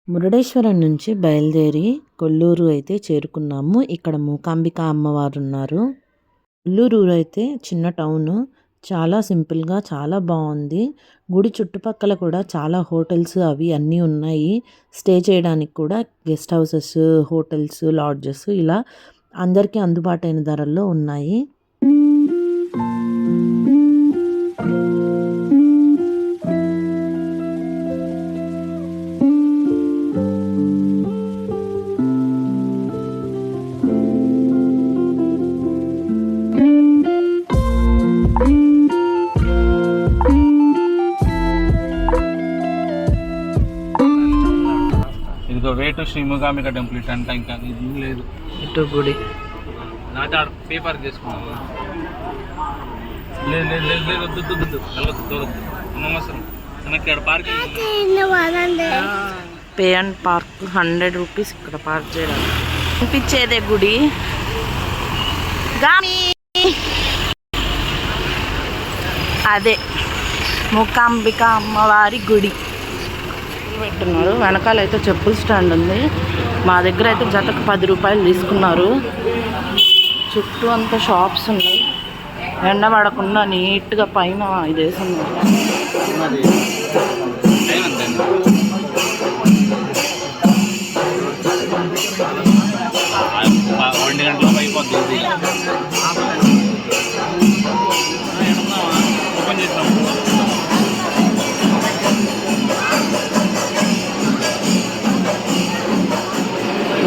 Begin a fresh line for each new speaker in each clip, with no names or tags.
మురుడేశ్వరం నుంచి బయలుదేరి కొల్లూరు అయితే చేరుకున్నాము. ఇక్కడ మూకాంబిక అమ్మవారు ఉన్నారు. కొల్లూరు అయితే చిన్న టౌను. చాలా సింపుల్గా చాలా బాగుంది. గుడి చుట్టుపక్కల కూడా చాలా హోటల్స్ అవి అన్నీ ఉన్నాయి. స్టే చేయడానికి కూడా గెస్ట్ హౌసెస్, హోటల్స్, లాడ్జెస్ ఇలా అందరికీ అందుబాటైన ధరల్లో ఉన్నాయి.
Way to Sri Mookambika temple it అంట. ఇంకా ఇది లేదు
ఇటు గుడి
నాతో పేపర్ తీసుకున్నాను. లేదు లేదు లేదు లేదు వద్దు వద్దు వెళ్ళొద్దు చూడొద్దు. నమస్కారం మనకి ఇక్కడ parking
pay and park 100 rupees ఇక్కడ పార్క్ చేయడానికి. అనిపించేదే గుడి. అదే మూకాంబిక అమ్మవారి గుడి పెట్టున్నారు. వెనకాల అయితే చెప్పుల స్టాండ్ ఉంది. మా దగ్గర అయితే జతకు 10 రూపాయలు తీసుకున్నారు. చుట్టూ అంతా షాప్స్ ఉన్నాయి. ఎండ పడకుండా నీట్గా పైన ఇది వేసున్నారు.
2 గంటలకు అయిపోతుంది. ఓపెన్ చేసినాము.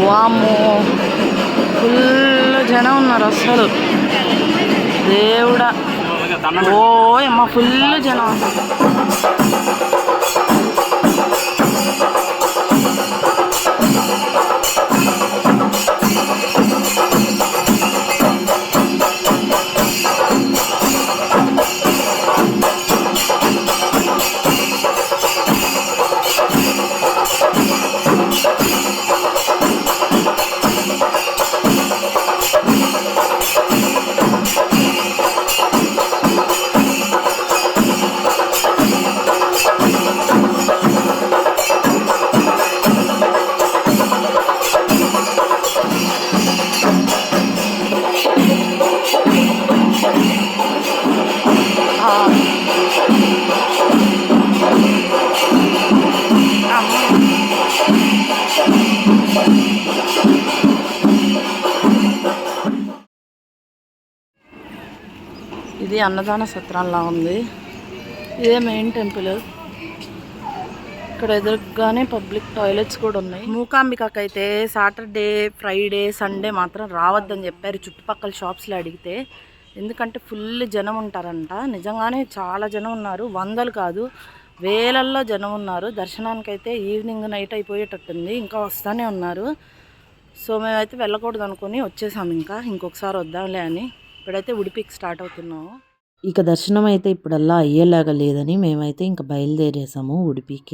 వామ్మో ఫుల్ జనం ఉన్నారు అసలు. దేవుడా ఓ అమ్మ ఫుల్ జనం. ఇది అన్నదాన సత్రంలా ఉంది. ఇదే మెయిన్ టెంపుల్. ఇక్కడ ఎదురుగానే పబ్లిక్ టాయిలెట్స్ కూడా ఉన్నాయి. మూకాంబికకి అయితే సాటర్డే, ఫ్రైడే, సండే మాత్రం రావద్దని చెప్పారు చుట్టుపక్కల షాప్స్లో అడిగితే. ఎందుకంటే ఫుల్ జనం ఉంటారంట. నిజంగానే చాలా జనం ఉన్నారు. వందలు కాదు వేలల్లో జనం ఉన్నారు. దర్శనానికి అయితే ఈవినింగ్ నైట్ అయిపోయేటట్టుంది. ఇంకా వస్తూనే ఉన్నారు. సో మేమైతే వెళ్ళకూడదు అనుకుని వచ్చేసాము. ఇంకొకసారి వద్దాంలే అని. ఇప్పుడైతే ఉడిపికి స్టార్ట్ అవుతున్నాము. ఇక దర్శనం అయితే ఇప్పుడల్లా అయ్యేలాగా లేదని మేమైతే ఇంకా బయలుదేరేసాము ఉడిపికి.